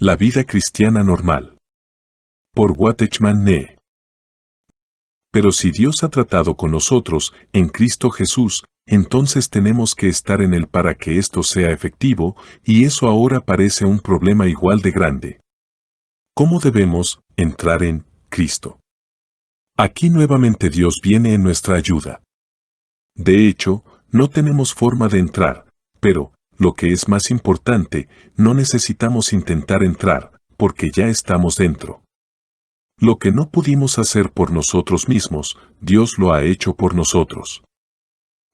La vida cristiana normal. Por Watchman Nee. Pero si Dios ha tratado con nosotros, en Cristo Jesús, entonces tenemos que estar en Él para que esto sea efectivo, y eso ahora parece un problema igual de grande. ¿Cómo debemos entrar en Cristo? Aquí nuevamente Dios viene en nuestra ayuda. De hecho, no tenemos forma de entrar, pero, lo que es más importante, no necesitamos intentar entrar, porque ya estamos dentro. Lo que no pudimos hacer por nosotros mismos, Dios lo ha hecho por nosotros.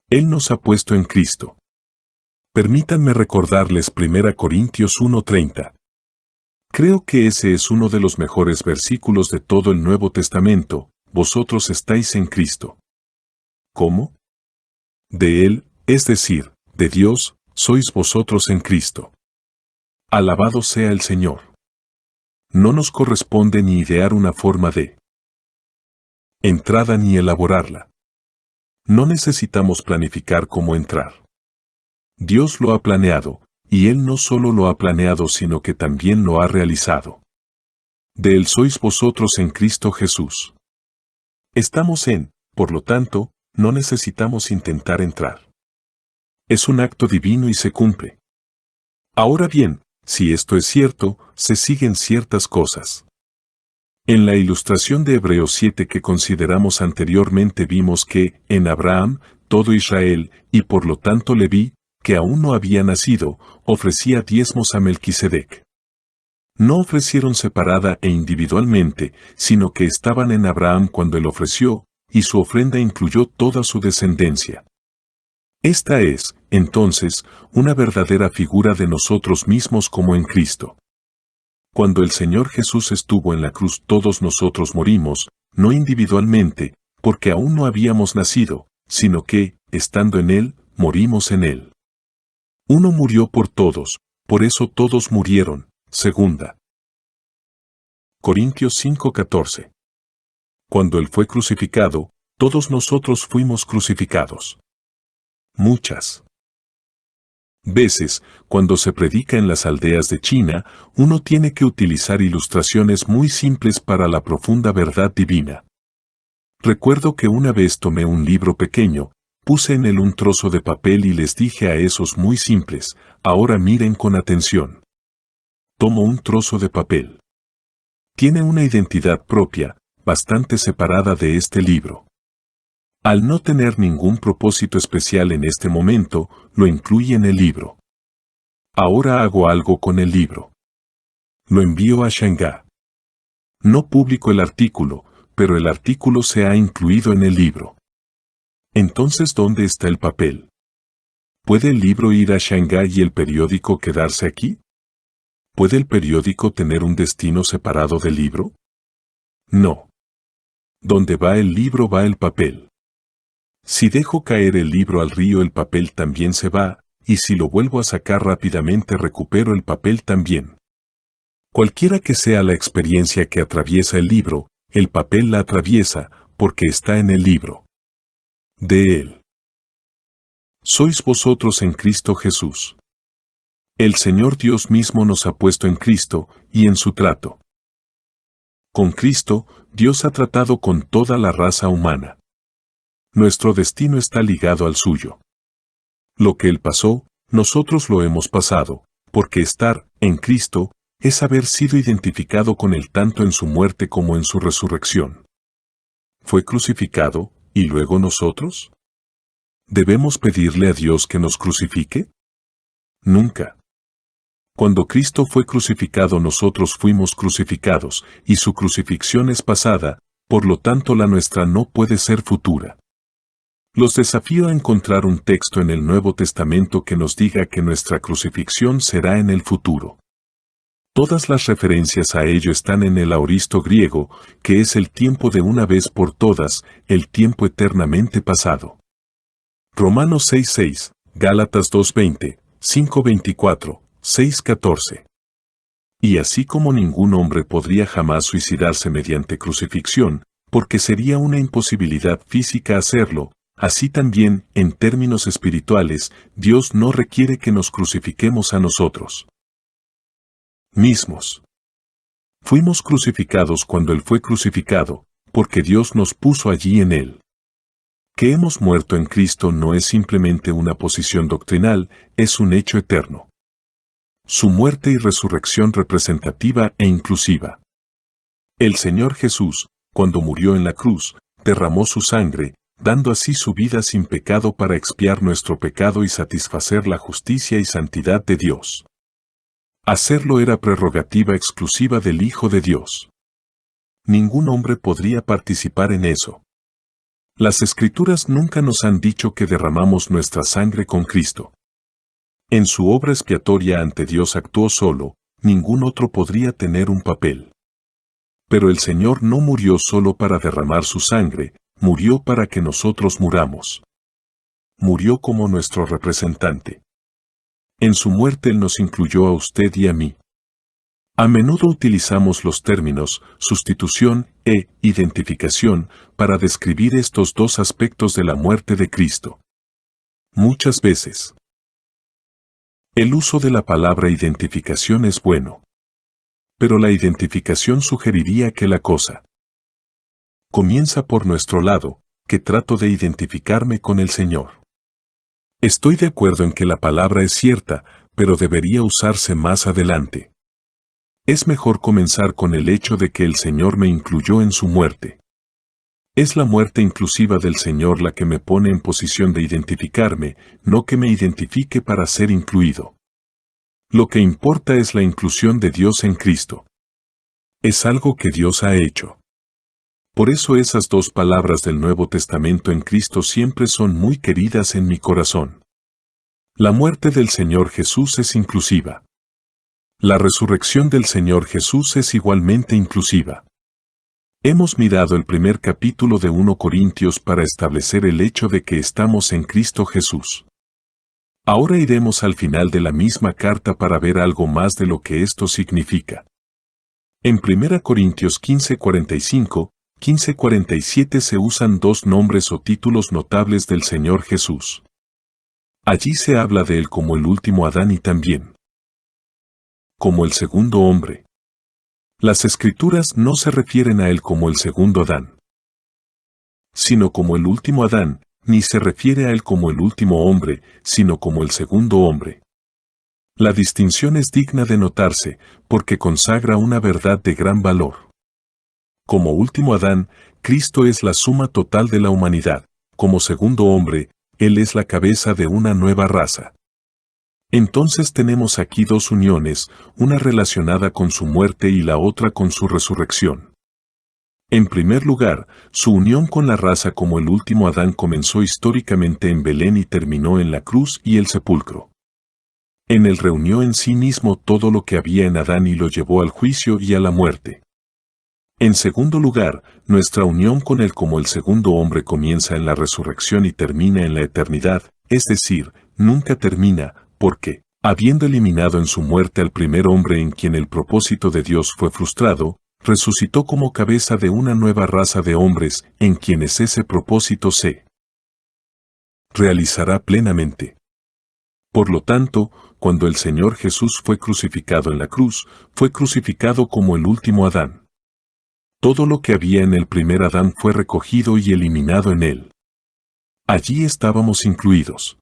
Él nos ha puesto en Cristo. Permítanme recordarles 1 Corintios 1:30. Creo que ese es uno de los mejores versículos de todo el Nuevo Testamento. Vosotros estáis en Cristo. ¿Cómo? De Él, es decir, de Dios, sois vosotros en Cristo. Alabado sea el Señor. No nos corresponde ni idear una forma de entrada ni elaborarla. No necesitamos planificar cómo entrar. Dios lo ha planeado, y Él no solo lo ha planeado sino que también lo ha realizado. De Él sois vosotros en Cristo Jesús. Estamos en, por lo tanto, no necesitamos intentar entrar. Es un acto divino y se cumple. Ahora bien, si esto es cierto, se siguen ciertas cosas. En la ilustración de Hebreos 7 que consideramos anteriormente vimos que, en Abraham, todo Israel, y por lo tanto Leví, que aún no había nacido, ofrecía diezmos a Melquisedec. No ofrecieron separada e individualmente, sino que estaban en Abraham cuando él ofreció, y su ofrenda incluyó toda su descendencia. Esta es, entonces, una verdadera figura de nosotros mismos como en Cristo. Cuando el Señor Jesús estuvo en la cruz todos nosotros morimos, no individualmente, porque aún no habíamos nacido, sino que, estando en Él, morimos en Él. Uno murió por todos, por eso todos murieron. 2 Corintios 5:14. Cuando Él fue crucificado, todos nosotros fuimos crucificados. Muchas veces, cuando se predica en las aldeas de China, uno tiene que utilizar ilustraciones muy simples para la profunda verdad divina. Recuerdo que una vez tomé un libro pequeño, puse en él un trozo de papel y les dije a esos muy simples, ahora miren con atención. Tomo un trozo de papel. Tiene una identidad propia, bastante separada de este libro. Al no tener ningún propósito especial en este momento, lo incluye en el libro. Ahora hago algo con el libro. Lo envío a Shanghái. No publico el artículo, pero el artículo se ha incluido en el libro. Entonces, ¿dónde está el papel? ¿Puede el libro ir a Shanghái y el periódico quedarse aquí? ¿Puede el periódico tener un destino separado del libro? No. Donde va el libro va el papel. Si dejo caer el libro al río el papel también se va, y si lo vuelvo a sacar rápidamente recupero el papel también. Cualquiera que sea la experiencia que atraviesa el libro, el papel la atraviesa, porque está en el libro. De Él sois vosotros en Cristo Jesús. El Señor Dios mismo nos ha puesto en Cristo, y en su trato con Cristo, Dios ha tratado con toda la raza humana. Nuestro destino está ligado al suyo. Lo que Él pasó, nosotros lo hemos pasado, porque estar en Cristo es haber sido identificado con Él tanto en su muerte como en su resurrección. ¿Fue crucificado, y luego nosotros? ¿Debemos pedirle a Dios que nos crucifique? Nunca. Cuando Cristo fue crucificado nosotros fuimos crucificados, y su crucifixión es pasada, por lo tanto la nuestra no puede ser futura. Los desafío a encontrar un texto en el Nuevo Testamento que nos diga que nuestra crucifixión será en el futuro. Todas las referencias a ello están en el aoristo griego, que es el tiempo de una vez por todas, el tiempo eternamente pasado. Romanos 6:6, Gálatas 2:20, 5:24, 6:14. Y así como ningún hombre podría jamás suicidarse mediante crucifixión, porque sería una imposibilidad física hacerlo, así también, en términos espirituales, Dios no requiere que nos crucifiquemos a nosotros. mismos. Fuimos crucificados cuando Él fue crucificado, porque Dios nos puso allí en Él. Que hemos muerto en Cristo no es simplemente una posición doctrinal, es un hecho eterno. Su muerte y resurrección representativa e inclusiva. El Señor Jesús, cuando murió en la cruz, derramó su sangre, dando así su vida sin pecado para expiar nuestro pecado y satisfacer la justicia y santidad de Dios. Hacerlo era prerrogativa exclusiva del Hijo de Dios. Ningún hombre podría participar en eso. Las Escrituras nunca nos han dicho que derramamos nuestra sangre con Cristo. En su obra expiatoria ante Dios actuó solo, ningún otro podría tener un papel. Pero el Señor no murió solo para derramar su sangre, murió para que nosotros muramos. Murió como nuestro representante. En su muerte Él nos incluyó a usted y a mí. A menudo utilizamos los términos sustitución e identificación para describir estos dos aspectos de la muerte de Cristo. Muchas veces, el uso de la palabra identificación es bueno. Pero la identificación sugeriría que la cosa comienza por nuestro lado, que trato de identificarme con el Señor. Estoy de acuerdo en que la palabra es cierta, pero debería usarse más adelante. Es mejor comenzar con el hecho de que el Señor me incluyó en su muerte. Es la muerte inclusiva del Señor la que me pone en posición de identificarme, no que me identifique para ser incluido. Lo que importa es la inclusión de Dios en Cristo. Es algo que Dios ha hecho. Por eso esas dos palabras del Nuevo Testamento en Cristo siempre son muy queridas en mi corazón. La muerte del Señor Jesús es inclusiva. La resurrección del Señor Jesús es igualmente inclusiva. Hemos mirado el primer capítulo de 1 Corintios para establecer el hecho de que estamos en Cristo Jesús. Ahora iremos al final de la misma carta para ver algo más de lo que esto significa. En 1 Corintios 15:45, 15:47 se usan dos nombres o títulos notables del Señor Jesús. Allí se habla de Él como el último Adán y también como el segundo hombre. Las Escrituras no se refieren a Él como el segundo Adán, sino como el último Adán, ni se refiere a Él como el último hombre, sino como el segundo hombre. La distinción es digna de notarse, porque consagra una verdad de gran valor. Como último Adán, Cristo es la suma total de la humanidad. Como segundo hombre, Él es la cabeza de una nueva raza. Entonces tenemos aquí dos uniones, una relacionada con su muerte y la otra con su resurrección. En primer lugar, su unión con la raza como el último Adán comenzó históricamente en Belén y terminó en la cruz y el sepulcro. En él reunió en sí mismo todo lo que había en Adán y lo llevó al juicio y a la muerte. En segundo lugar, nuestra unión con él como el segundo hombre comienza en la resurrección y termina en la eternidad, es decir, nunca termina, porque, habiendo eliminado en su muerte al primer hombre en quien el propósito de Dios fue frustrado, resucitó como cabeza de una nueva raza de hombres en quienes ese propósito se realizará plenamente. Por lo tanto, cuando el Señor Jesús fue crucificado en la cruz, fue crucificado como el último Adán. Todo lo que había en el primer Adán fue recogido y eliminado en él. Allí estábamos incluidos.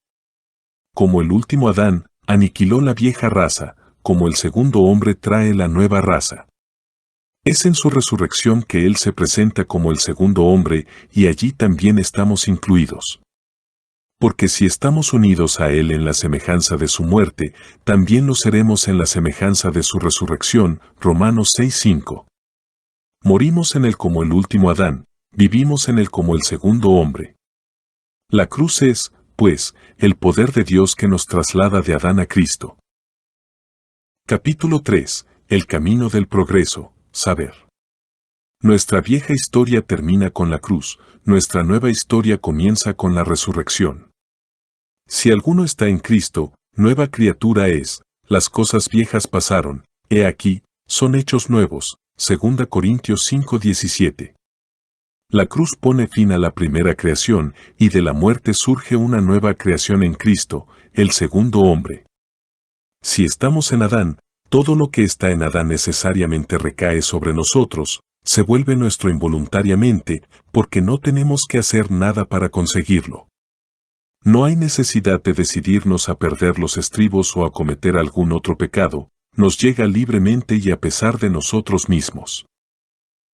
Como el último Adán, aniquiló la vieja raza, como el segundo hombre trae la nueva raza. Es en su resurrección que Él se presenta como el segundo hombre, y allí también estamos incluidos. Porque si estamos unidos a Él en la semejanza de su muerte, también lo seremos en la semejanza de su resurrección, Romanos 6:5. Morimos en Él como el último Adán, vivimos en Él como el segundo hombre. La cruz es, pues, el poder de Dios que nos traslada de Adán a Cristo. Capítulo 3. El camino del progreso, saber. Nuestra vieja historia termina con la cruz, nuestra nueva historia comienza con la resurrección. Si alguno está en Cristo, nueva criatura es, las cosas viejas pasaron, he aquí, son hechos nuevos, 2 Corintios 5:17. La cruz pone fin a la primera creación, y de la muerte surge una nueva creación en Cristo, el segundo hombre. Si estamos en Adán, Todo lo que está en Adán necesariamente recae sobre nosotros, se vuelve nuestro involuntariamente, porque no tenemos que hacer nada para conseguirlo. No hay necesidad de decidirnos a perder los estribos o a cometer algún otro pecado, nos llega libremente y a pesar de nosotros mismos.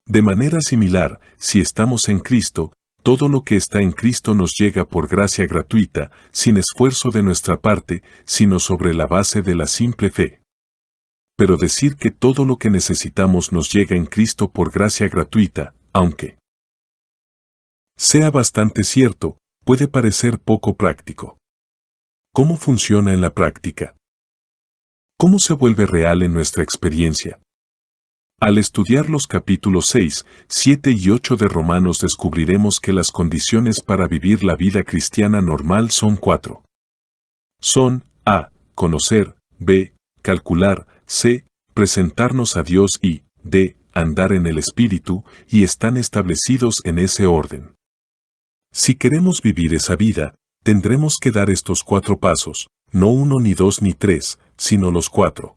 De manera similar, si estamos en Cristo, todo lo que está en Cristo nos llega por gracia gratuita, sin esfuerzo de nuestra parte, sino sobre la base de la simple fe. Pero decir que todo lo que necesitamos nos llega en Cristo por gracia gratuita, aunque sea bastante cierto, puede parecer poco práctico. ¿Cómo funciona en la práctica? ¿Cómo se vuelve real en nuestra experiencia? Al estudiar los capítulos 6, 7 y 8 de Romanos descubriremos que las condiciones para vivir la vida cristiana normal son 4. Son a. Conocer, b. Calcular, c. Presentarnos a Dios y d. Andar en el Espíritu, y están establecidos en ese orden. Si queremos vivir esa vida, tendremos que dar estos 4 pasos, no 1 ni 2 ni 3, sino los 4.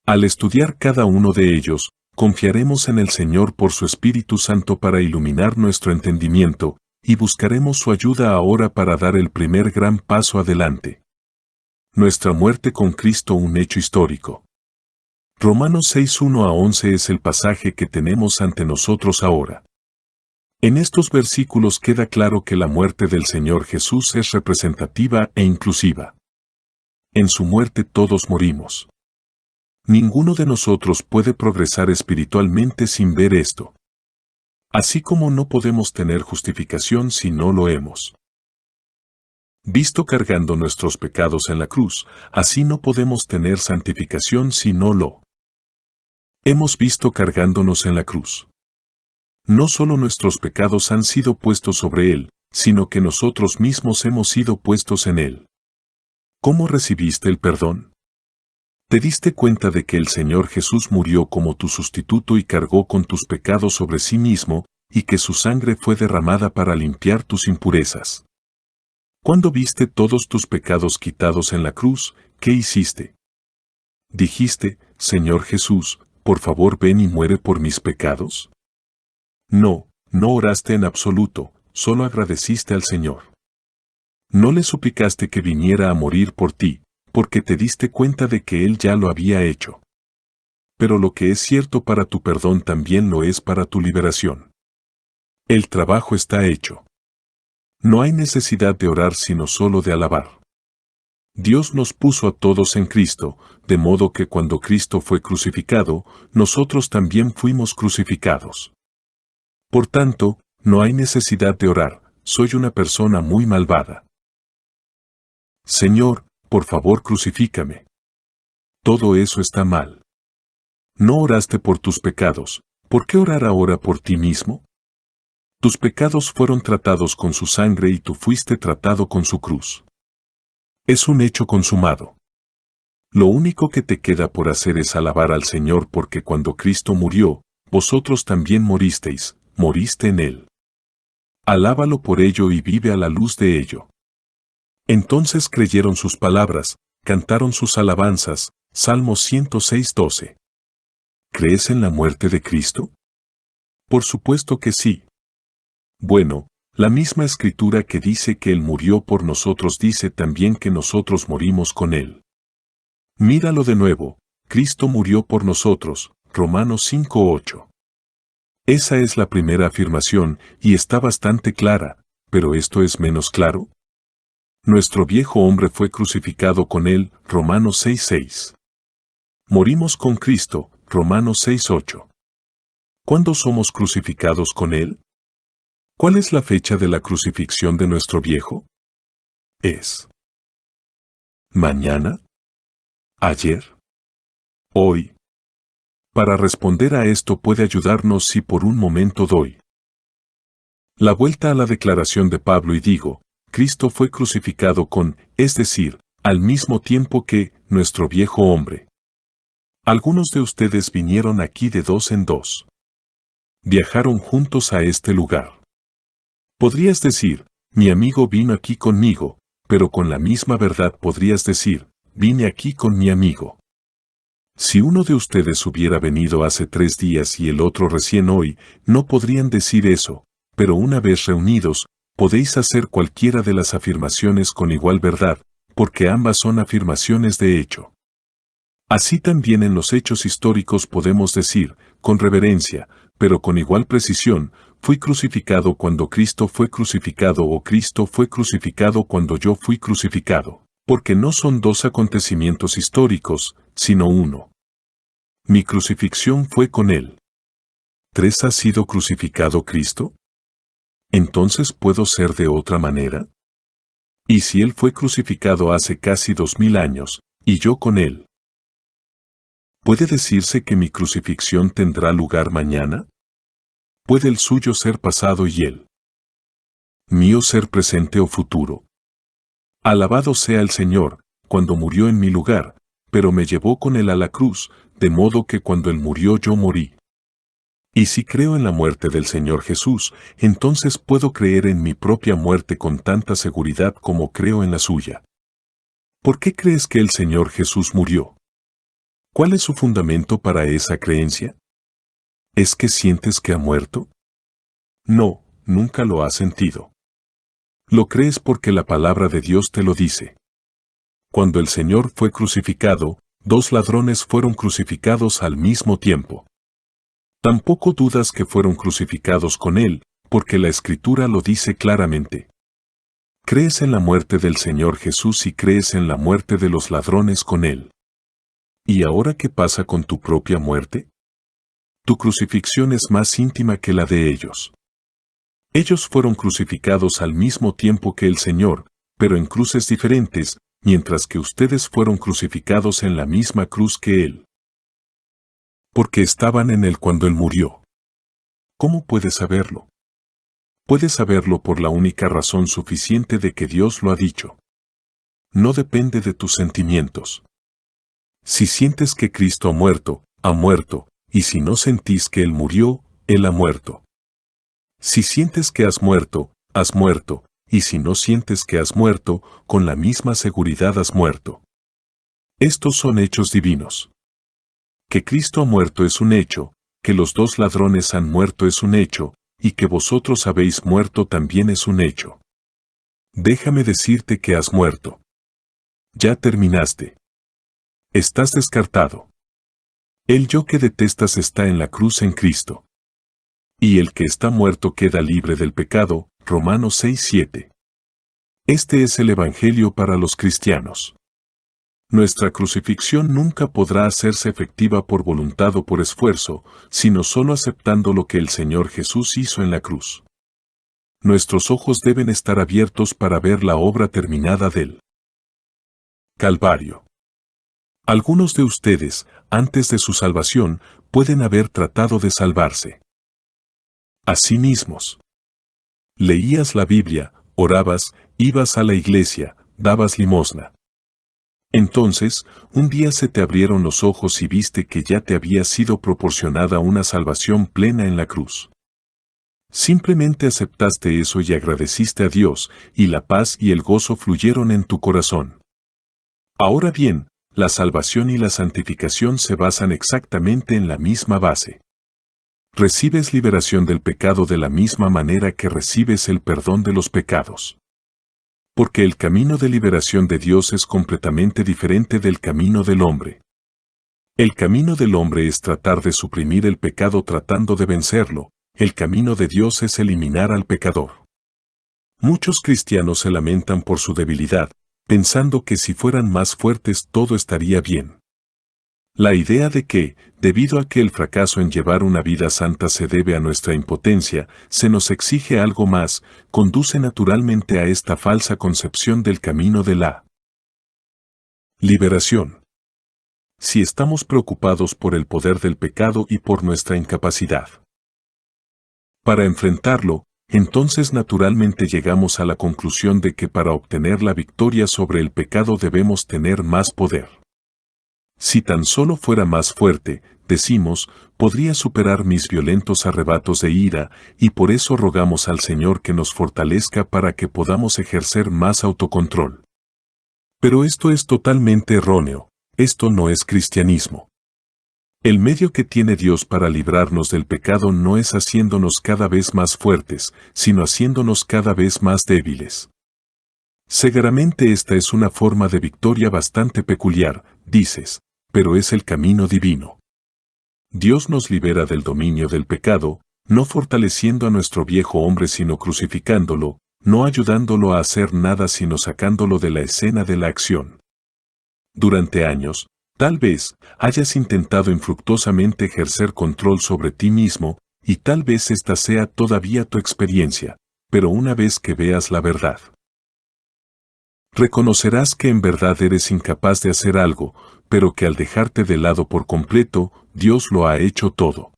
Al estudiar cada uno de ellos, confiaremos en el Señor por su Espíritu Santo para iluminar nuestro entendimiento, y buscaremos su ayuda ahora para dar el primer gran paso adelante. Nuestra muerte con Cristo, un hecho histórico. Romanos 6, 1 a 11 es el pasaje que tenemos ante nosotros ahora. En estos versículos queda claro que la muerte del Señor Jesús es representativa e inclusiva. En su muerte todos morimos. Ninguno de nosotros puede progresar espiritualmente sin ver esto. Así como no podemos tener justificación si no lo hemos visto cargando nuestros pecados en la cruz, así no podemos tener santificación si no lo hemos visto cargándonos en la cruz. No solo nuestros pecados han sido puestos sobre Él, sino que nosotros mismos hemos sido puestos en Él. ¿Cómo recibiste el perdón? ¿Te diste cuenta de que el Señor Jesús murió como tu sustituto y cargó con tus pecados sobre sí mismo, y que su sangre fue derramada para limpiar tus impurezas? Cuando viste todos tus pecados quitados en la cruz, ¿qué hiciste? ¿Dijiste, Señor Jesús, por favor ven y muere por mis pecados? No, no oraste en absoluto, solo agradeciste al Señor. No le suplicaste que viniera a morir por ti, porque te diste cuenta de que Él ya lo había hecho. Pero lo que es cierto para tu perdón también lo es para tu liberación. El trabajo está hecho. No hay necesidad de orar sino solo de alabar. Dios nos puso a todos en Cristo, de modo que cuando Cristo fue crucificado, nosotros también fuimos crucificados. Por tanto, no hay necesidad de orar, soy una persona muy malvada. Señor, por favor crucifícame. Todo eso está mal. No oraste por tus pecados, ¿por qué orar ahora por ti mismo? Tus pecados fueron tratados con su sangre y tú fuiste tratado con su cruz. Es un hecho consumado. Lo único que te queda por hacer es alabar al Señor porque cuando Cristo murió, vosotros también moristeis, moriste en Él. Alábalo por ello y vive a la luz de ello. Entonces creyeron sus palabras, cantaron sus alabanzas, Salmos 106, 12. ¿Crees en la muerte de Cristo? Por supuesto que sí. Bueno, la misma escritura que dice que Él murió por nosotros dice también que nosotros morimos con Él. Míralo de nuevo, Cristo murió por nosotros, Romanos 5, 8. Esa es la primera afirmación, y está bastante clara, pero ¿esto es menos claro? Nuestro viejo hombre fue crucificado con Él, Romanos 6, 6. Morimos con Cristo, Romanos 6, 8. ¿Cuándo somos crucificados con Él? ¿Cuál es la fecha de la crucifixión de nuestro viejo? ¿Es mañana? ¿Ayer? ¿Hoy? Para responder a esto puede ayudarnos si por un momento doy la vuelta a la declaración de Pablo y digo, Cristo fue crucificado con, es decir, al mismo tiempo que, nuestro viejo hombre. Algunos de ustedes vinieron aquí de dos en dos. Viajaron juntos a este lugar. Podrías decir, mi amigo vino aquí conmigo, pero con la misma verdad podrías decir, vine aquí con mi amigo. Si uno de ustedes hubiera venido hace 3 días y el otro recién hoy, no podrían decir eso, pero una vez reunidos, podéis hacer cualquiera de las afirmaciones con igual verdad, porque ambas son afirmaciones de hecho. Así también en los hechos históricos podemos decir, con reverencia, pero con igual precisión, fui crucificado cuando Cristo fue crucificado o Cristo fue crucificado cuando yo fui crucificado, porque no son dos acontecimientos históricos, sino uno. Mi crucifixión fue con Él. ¿3 ha sido crucificado Cristo? ¿Entonces puedo ser de otra manera? ¿Y si Él fue crucificado hace casi 2000 años, y yo con Él? ¿Puede decirse que mi crucifixión tendrá lugar mañana? ¿Puede el suyo ser pasado y Él mío ser presente o futuro? Alabado sea el Señor, cuando murió en mi lugar, pero me llevó con Él a la cruz, de modo que cuando Él murió yo morí. Y si creo en la muerte del Señor Jesús, entonces puedo creer en mi propia muerte con tanta seguridad como creo en la suya. ¿Por qué crees que el Señor Jesús murió? ¿Cuál es su fundamento para esa creencia? ¿Es que sientes que ha muerto? No, nunca lo has sentido. Lo crees porque la palabra de Dios te lo dice. Cuando el Señor fue crucificado, 2 ladrones fueron crucificados al mismo tiempo. Tampoco dudas que fueron crucificados con Él, porque la Escritura lo dice claramente. ¿Crees en la muerte del Señor Jesús y crees en la muerte de los ladrones con Él? ¿Y ahora qué pasa con tu propia muerte? Tu crucifixión es más íntima que la de ellos. Ellos fueron crucificados al mismo tiempo que el Señor, pero en cruces diferentes, mientras que ustedes fueron crucificados en la misma cruz que Él. Porque estaban en Él cuando Él murió. ¿Cómo puedes saberlo? Puedes saberlo por la única razón suficiente de que Dios lo ha dicho. No depende de tus sentimientos. Si sientes que Cristo ha muerto, y si no sentís que Él murió, Él ha muerto. Si sientes que has muerto, y si no sientes que has muerto, con la misma seguridad has muerto. Estos son hechos divinos. Que Cristo ha muerto es un hecho, que los 2 ladrones han muerto es un hecho, y que vosotros habéis muerto también es un hecho. Déjame decirte que has muerto. Ya terminaste. Estás descartado. El yo que detestas está en la cruz en Cristo. Y el que está muerto queda libre del pecado, Romanos 6:7. Este es el Evangelio para los cristianos. Nuestra crucifixión nunca podrá hacerse efectiva por voluntad o por esfuerzo, sino solo aceptando lo que el Señor Jesús hizo en la cruz. Nuestros ojos deben estar abiertos para ver la obra terminada del Calvario. Algunos de ustedes, antes de su salvación, pueden haber tratado de salvarse a sí mismos. Leías la Biblia, orabas, ibas a la iglesia, dabas limosna. Entonces, un día se te abrieron los ojos y viste que ya te había sido proporcionada una salvación plena en la cruz. Simplemente aceptaste eso y agradeciste a Dios, y la paz y el gozo fluyeron en tu corazón. Ahora bien, la salvación y la santificación se basan exactamente en la misma base. Recibes liberación del pecado de la misma manera que recibes el perdón de los pecados. Porque el camino de liberación de Dios es completamente diferente del camino del hombre. El camino del hombre es tratar de suprimir el pecado tratando de vencerlo, el camino de Dios es eliminar al pecador. Muchos cristianos se lamentan por su debilidad, pensando que si fueran más fuertes todo estaría bien. La idea de que, debido a que el fracaso en llevar una vida santa se debe a nuestra impotencia, se nos exige algo más, conduce naturalmente a esta falsa concepción del camino de la liberación. Si estamos preocupados por el poder del pecado y por nuestra incapacidad para enfrentarlo, entonces naturalmente llegamos a la conclusión de que para obtener la victoria sobre el pecado debemos tener más poder. Si tan solo fuera más fuerte, decimos, podría superar mis violentos arrebatos de ira, y por eso rogamos al Señor que nos fortalezca para que podamos ejercer más autocontrol. Pero esto es totalmente erróneo, esto no es cristianismo. El medio que tiene Dios para librarnos del pecado no es haciéndonos cada vez más fuertes, sino haciéndonos cada vez más débiles. Seguramente esta es una forma de victoria bastante peculiar, dices, pero es el camino divino. Dios nos libera del dominio del pecado, no fortaleciendo a nuestro viejo hombre sino crucificándolo, no ayudándolo a hacer nada sino sacándolo de la escena de la acción. Durante años, tal vez, hayas intentado infructuosamente ejercer control sobre ti mismo, y tal vez esta sea todavía tu experiencia, pero una vez que veas la verdad, reconocerás que en verdad eres incapaz de hacer algo, pero que al dejarte de lado por completo, Dios lo ha hecho todo.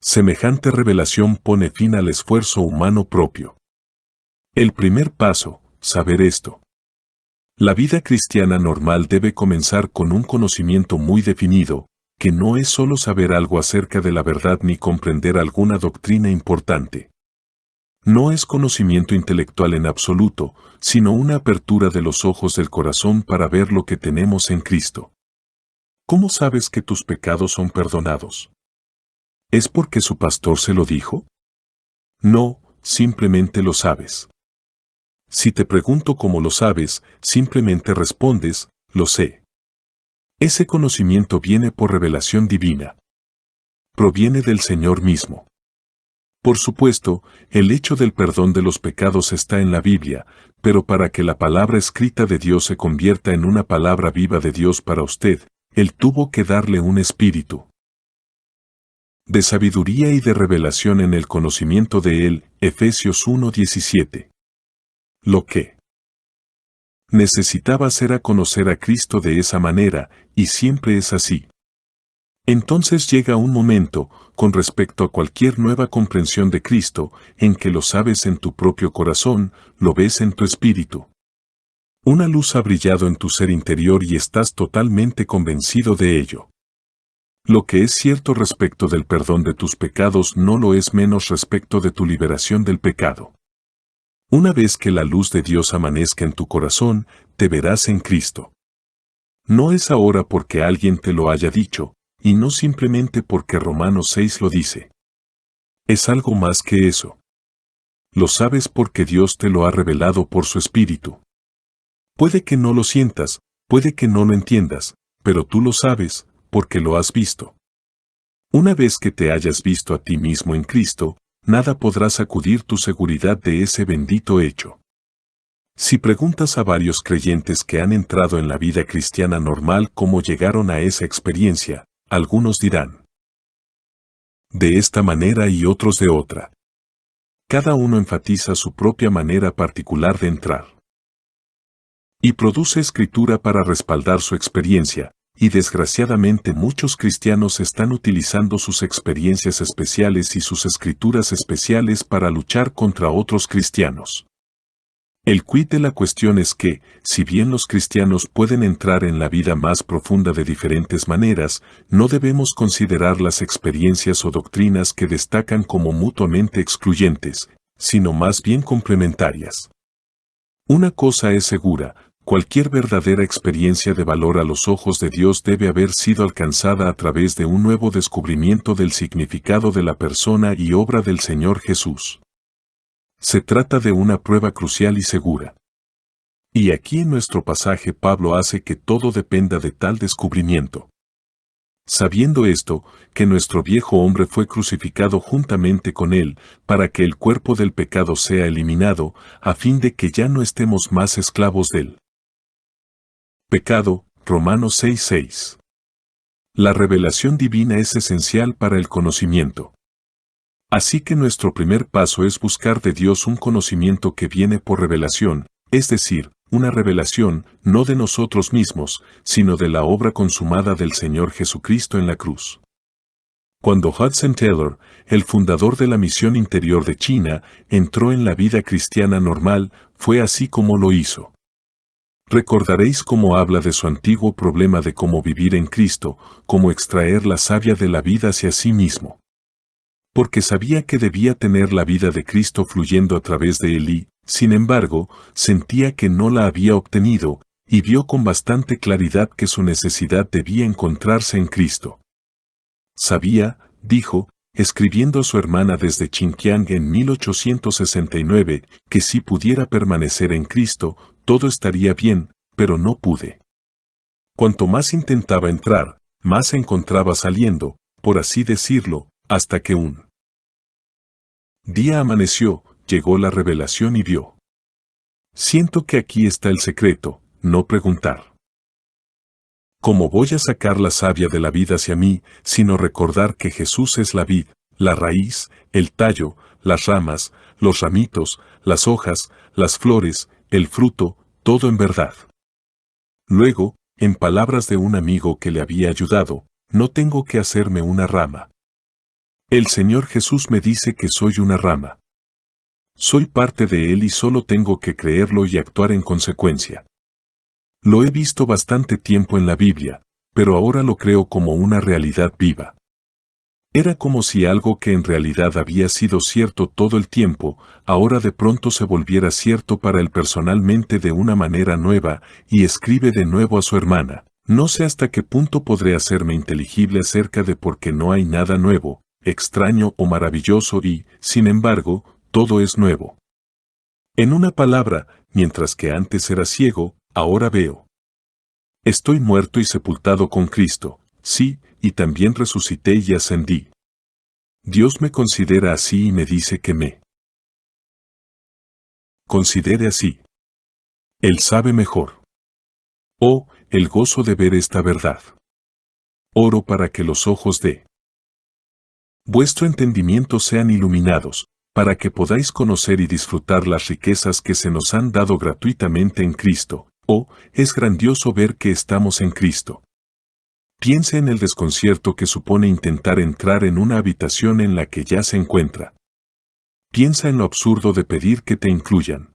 Semejante revelación pone fin al esfuerzo humano propio. El primer paso, saber esto. La vida cristiana normal debe comenzar con un conocimiento muy definido, que no es solo saber algo acerca de la verdad ni comprender alguna doctrina importante. No es conocimiento intelectual en absoluto, sino una apertura de los ojos del corazón para ver lo que tenemos en Cristo. ¿Cómo sabes que tus pecados son perdonados? ¿Es porque su pastor se lo dijo? No, simplemente lo sabes. Si te pregunto cómo lo sabes, simplemente respondes, lo sé. Ese conocimiento viene por revelación divina. Proviene del Señor mismo. Por supuesto, el hecho del perdón de los pecados está en la Biblia, pero para que la palabra escrita de Dios se convierta en una palabra viva de Dios para usted, Él tuvo que darle un espíritu de sabiduría y de revelación en el conocimiento de Él, Efesios 1:17. Lo que necesitaba hacer a conocer a Cristo de esa manera, y siempre es así. Entonces llega un momento, con respecto a cualquier nueva comprensión de Cristo, en que lo sabes en tu propio corazón, lo ves en tu espíritu. Una luz ha brillado en tu ser interior y estás totalmente convencido de ello. Lo que es cierto respecto del perdón de tus pecados no lo es menos respecto de tu liberación del pecado. Una vez que la luz de Dios amanezca en tu corazón, te verás en Cristo. No es ahora porque alguien te lo haya dicho, y no simplemente porque Romanos 6 lo dice. Es algo más que eso. Lo sabes porque Dios te lo ha revelado por su Espíritu. Puede que no lo sientas, puede que no lo entiendas, pero tú lo sabes, porque lo has visto. Una vez que te hayas visto a ti mismo en Cristo, nada podrá sacudir tu seguridad de ese bendito hecho. Si preguntas a varios creyentes que han entrado en la vida cristiana normal cómo llegaron a esa experiencia, algunos dirán de esta manera y otros de otra. Cada uno enfatiza su propia manera particular de entrar. Y produce escritura para respaldar su experiencia, y desgraciadamente muchos cristianos están utilizando sus experiencias especiales y sus escrituras especiales para luchar contra otros cristianos. El quid de la cuestión es que, si bien los cristianos pueden entrar en la vida más profunda de diferentes maneras, no debemos considerar las experiencias o doctrinas que destacan como mutuamente excluyentes, sino más bien complementarias. Una cosa es segura, cualquier verdadera experiencia de valor a los ojos de Dios debe haber sido alcanzada a través de un nuevo descubrimiento del significado de la persona y obra del Señor Jesús. Se trata de una prueba crucial y segura. Y aquí en nuestro pasaje Pablo hace que todo dependa de tal descubrimiento. Sabiendo esto, que nuestro viejo hombre fue crucificado juntamente con él, para que el cuerpo del pecado sea eliminado, a fin de que ya no estemos más esclavos del pecado, Romanos 6:6. La revelación divina es esencial para el conocimiento. Así que nuestro primer paso es buscar de Dios un conocimiento que viene por revelación, es decir, una revelación no de nosotros mismos, sino de la obra consumada del Señor Jesucristo en la cruz. Cuando Hudson Taylor, el fundador de la Misión Interior de China, entró en la vida cristiana normal, fue así como lo hizo. Recordaréis cómo habla de su antiguo problema de cómo vivir en Cristo, cómo extraer la savia de la vida hacia sí mismo. Porque sabía que debía tener la vida de Cristo fluyendo a través de él y, sin embargo, sentía que no la había obtenido, y vio con bastante claridad que su necesidad debía encontrarse en Cristo. Sabía, dijo, escribiendo a su hermana desde Xinjiang en 1869, que si pudiera permanecer en Cristo, todo estaría bien, pero no pude. Cuanto más intentaba entrar, más se encontraba saliendo, por así decirlo, hasta que un día amaneció, llegó la revelación y vio. Siento que aquí está el secreto, no preguntar. ¿Cómo voy a sacar la savia de la vid hacia mí, sino recordar que Jesús es la vid, la raíz, el tallo, las ramas, los ramitos, las hojas, las flores, el fruto, todo en verdad? Luego, en palabras de un amigo que le había ayudado, no tengo que hacerme una rama. El Señor Jesús me dice que soy una rama. Soy parte de Él y solo tengo que creerlo y actuar en consecuencia. Lo he visto bastante tiempo en la Biblia, pero ahora lo creo como una realidad viva. Era como si algo que en realidad había sido cierto todo el tiempo, ahora de pronto se volviera cierto para él personalmente de una manera nueva, y escribe de nuevo a su hermana. No sé hasta qué punto podré hacerme inteligible acerca de por qué no hay nada nuevo, extraño o maravilloso y, sin embargo, todo es nuevo. En una palabra, mientras que antes era ciego, ahora veo. Estoy muerto y sepultado con Cristo, sí, y también resucité y ascendí. Dios me considera así y me dice que me considere así. Él sabe mejor. Oh, el gozo de ver esta verdad. Oro para que los ojos de vuestro entendimiento sean iluminados, para que podáis conocer y disfrutar las riquezas que se nos han dado gratuitamente en Cristo. Oh, es grandioso ver que estamos en Cristo. Piense en el desconcierto que supone intentar entrar en una habitación en la que ya se encuentra. Piensa en lo absurdo de pedir que te incluyan.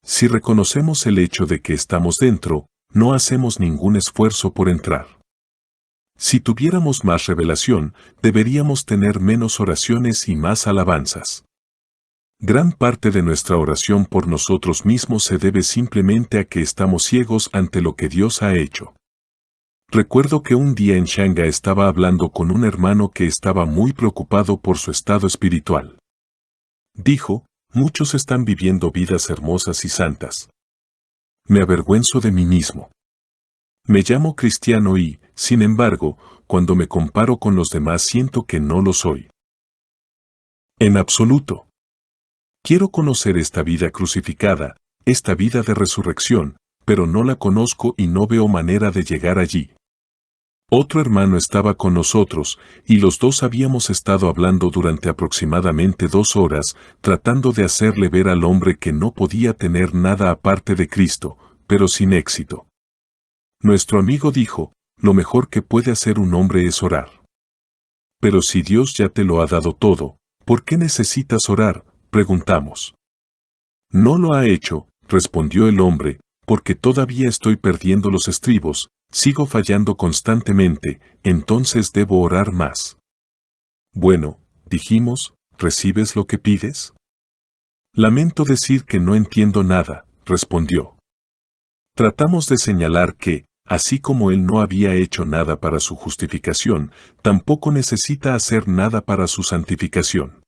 Si reconocemos el hecho de que estamos dentro, no hacemos ningún esfuerzo por entrar. Si tuviéramos más revelación, deberíamos tener menos oraciones y más alabanzas. Gran parte de nuestra oración por nosotros mismos se debe simplemente a que estamos ciegos ante lo que Dios ha hecho. Recuerdo que un día en Shanghái estaba hablando con un hermano que estaba muy preocupado por su estado espiritual. Dijo, muchos están viviendo vidas hermosas y santas. Me avergüenzo de mí mismo. Me llamo cristiano y, sin embargo, cuando me comparo con los demás siento que no lo soy. En absoluto. Quiero conocer esta vida crucificada, esta vida de resurrección, pero no la conozco y no veo manera de llegar allí. Otro hermano estaba con nosotros, y los dos habíamos estado hablando durante aproximadamente 2 horas, tratando de hacerle ver al hombre que no podía tener nada aparte de Cristo, pero sin éxito. Nuestro amigo dijo, lo mejor que puede hacer un hombre es orar. Pero si Dios ya te lo ha dado todo, ¿por qué necesitas orar?, preguntamos. No lo ha hecho, respondió el hombre, porque todavía estoy perdiendo los estribos, sigo fallando constantemente, entonces debo orar más. Bueno, dijimos, ¿recibes lo que pides? Lamento decir que no entiendo nada, respondió. Tratamos de señalar que, así como él no había hecho nada para su justificación, tampoco necesita hacer nada para su santificación.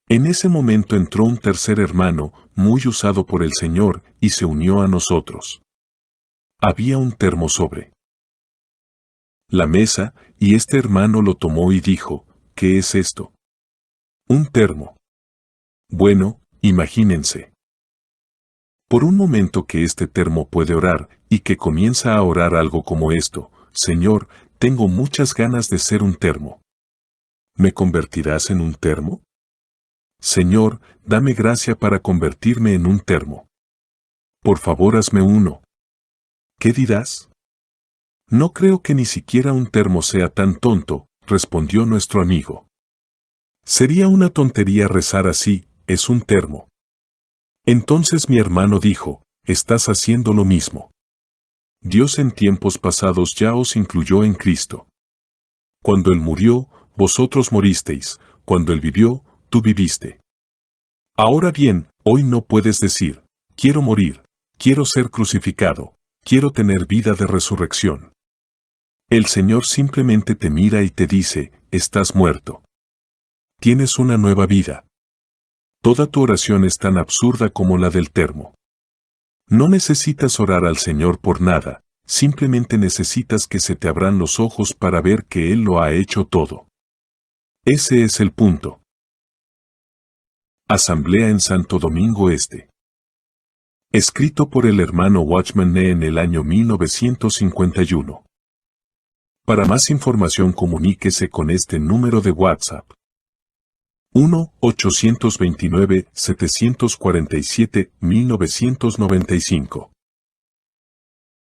En ese momento entró un tercer hermano, muy usado por el Señor, y se unió a nosotros. Había un termo sobre la mesa, y este hermano lo tomó y dijo, ¿qué es esto? Un termo. Bueno, imagínense. Por un momento que este termo puede orar, y que comienza a orar algo como esto, Señor, tengo muchas ganas de ser un termo. ¿Me convertirás en un termo? Señor, dame gracia para convertirme en un termo. Por favor, hazme uno. ¿Qué dirás? No creo que ni siquiera un termo sea tan tonto, respondió nuestro amigo. Sería una tontería rezar así, es un termo. Entonces mi hermano dijo, estás haciendo lo mismo. Dios en tiempos pasados ya os incluyó en Cristo. Cuando Él murió, vosotros moristeis, cuando Él vivió, tú viviste. Ahora bien, hoy no puedes decir, quiero morir, quiero ser crucificado, quiero tener vida de resurrección. El Señor simplemente te mira y te dice, estás muerto. Tienes una nueva vida. Toda tu oración es tan absurda como la del termo. No necesitas orar al Señor por nada, simplemente necesitas que se te abran los ojos para ver que Él lo ha hecho todo. Ese es el punto. Asamblea en Santo Domingo Este. Escrito por el hermano Watchman Nee en el año 1951. Para más información comuníquese con este número de WhatsApp. 1-829-747-1995.